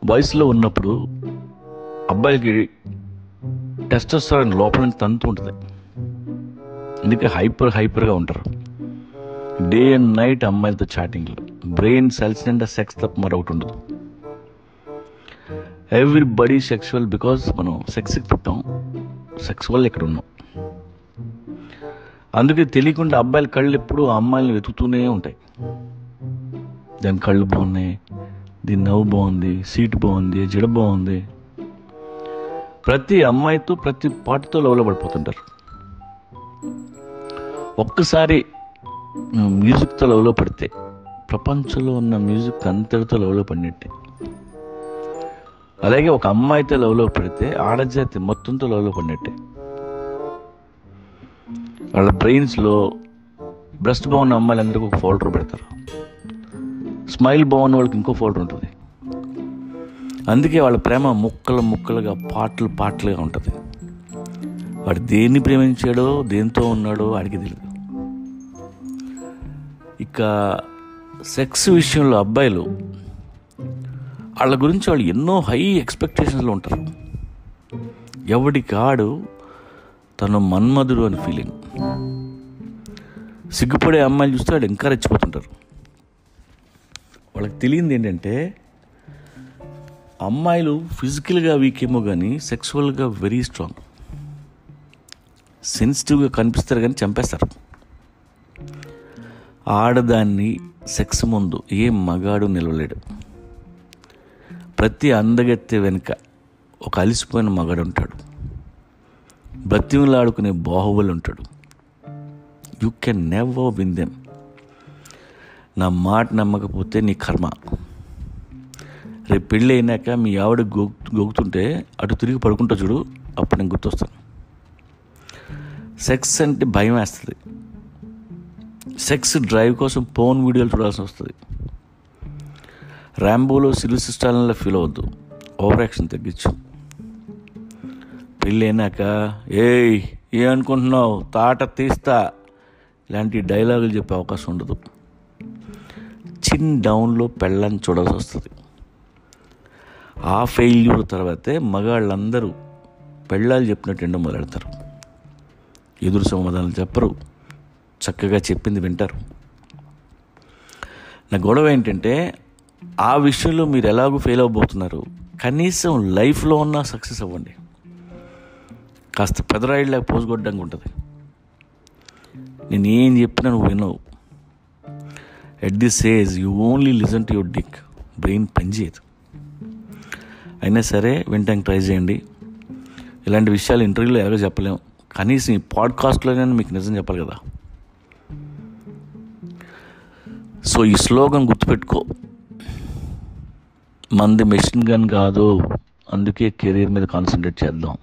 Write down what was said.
వయసులో ఉన్నప్పుడు అబ్బాయిలకి టెస్టోస్టెరాన్ లోపల నుంచి తంతు ఉంటుంది. అందుకే హైపర్గా ఉంటారు. డే అండ్ నైట్ అమ్మాయిలతో చాటింగ్లో బ్రెయిన్ సెల్స్ నిండా సెక్స్ తప్ప మరొకటి ఉండదు. ఎవ్రీబడీ సెక్సువల్ బికాజ్ మనం సెక్స్కి పుట్టాం, సెక్స్ వల్ల ఇక్కడ ఉన్నాం. అందుకే తెలియకుండా అబ్బాయిల కళ్ళు ఎప్పుడు ఆ అమ్మాయిలను వెతుకుతూనే ఉంటాయి. దాని కళ్ళు బాగున్నాయి, దీని నవ్వు బాగుంది, సీట్ బాగుంది, జడ బాగుంది. ప్రతి అమ్మాయితో ప్రతి పాటతో లవ్లో పడిపోతుంటారు. ఒక్కసారి మ్యూజిక్తో లవ్లో పడితే ప్రపంచంలో ఉన్న మ్యూజిక్ అంతటితో లవ్లో పడినట్టే. అలాగే ఒక అమ్మాయితో లవ్లో పడితే ఆడజాతి మొత్తంతో లవ్లో పడినట్టే. వాళ్ళ బ్రెయిన్స్లో బ్రెస్ట్ బాగున్న అమ్మాయిలందరికీ ఒక ఫోల్డర్ పెడతారు, స్మైల్ బాగున్న వాళ్ళకి ఇంకో ఫోల్డర్ ఉంటుంది. అందుకే వాళ్ళ ప్రేమ ముక్కలుగా పాటలుగా ఉంటుంది. వాడు దేన్ని ప్రేమించాడో దేంతో ఉన్నాడో వాడికి తెలియదు. ఇక సెక్స్ విషయంలో అబ్బాయిలు వాళ్ళ గురించి వాళ్ళు ఎన్నో హై ఎక్స్పెక్టేషన్స్లో ఉంటారు. ఎవడికి ఆడు తను మన్మధుడు అని ఫీలింగ్. సిగ్గుపడే అమ్మాయిలు చూస్తే వాడు ఇంకా రెచ్చిపోతుంటారు. వాళ్ళకి తెలియంది ఏంటంటే అమ్మాయిలు ఫిజికల్గా వీక్ ఏమో కానీ సెక్సువల్గా వెరీ స్ట్రాంగ్. సెన్సిటివ్గా కనిపిస్తారు కానీ చంపేస్తారు. ఆడదాన్ని సెక్స్ ముందు ఏ మగాడు నిలవలేడు. ప్రతి అందగత్తె వెనుక ఒక అలిసిపోయిన మగాడు ఉంటాడు, బ్రతిమలాడుకునే బాహుబలి ఉంటాడు. You can never win them. నా మాట నమ్మకపోతే నీ కర్మ. రేపు పెళ్ళి అయినాక మీ ఆవిడ గోగుతుంటే అటు తిరిగి పడుకుంటా చూడు, అప్పుడు నేను గుర్తొస్తాను. సెక్స్ అంటే భయం వేస్తుంది. సెక్స్ డ్రైవ్ కోసం ఫోన్ వీడియోలు చూడాల్సి వస్తుంది. ర్యాంబోలో సిల్వర్ స్టార్లా ఫీల్ అవ్వద్దు, ఓవర్ యాక్షన్ తగ్గించు. పెళ్ళి అయినాక ఏమనుకుంటున్నావు, తాట తీస్తా ఇలాంటి డైలాగులు చెప్పే అవకాశం ఉండదు. చిన్ డౌన్లో పెళ్ళని చూడాల్సి వస్తుంది. ఆ ఫెయిల్యూర్ తర్వాతే మగాళ్ళందరూ పెళ్ళాలు చెప్పినట్టు ఎండో మొదలెడతారు. ఎదురు సమాధానాలు చెప్పరు, చక్కగా చెప్పింది వింటారు. నా గొడవ ఏంటంటే ఆ విషయంలో మీరు ఎలాగో ఫెయిల్ అవ్వబోతున్నారు. కనీసం లైఫ్లో ఉన్న సక్సెస్ అవ్వండి. కాస్త పెదరాయిడ్లాగా పోసుకొట్టడానికి ఉంటుంది. నేను ఏం చెప్పినా నువ్వు వినవు. At this age you only listen to your dick. Brain పనిచేయదు. అయినా సరే వినటానికి ట్రై చేయండి. ఇలాంటి విషయాలు ఇంటర్వ్యూలో ఎలాగో చెప్పలేము, కనీసం ఈ పాడ్కాస్ట్లోనే మీకు నిజం చెప్పాలి కదా. సో ఈ స్లోగన్ గుర్తుపెట్టుకో, మంది మెషిన్ గన్ కాదు, అందుకే కెరీర్ మీద కాన్సన్ట్రేట్ చేద్దాం.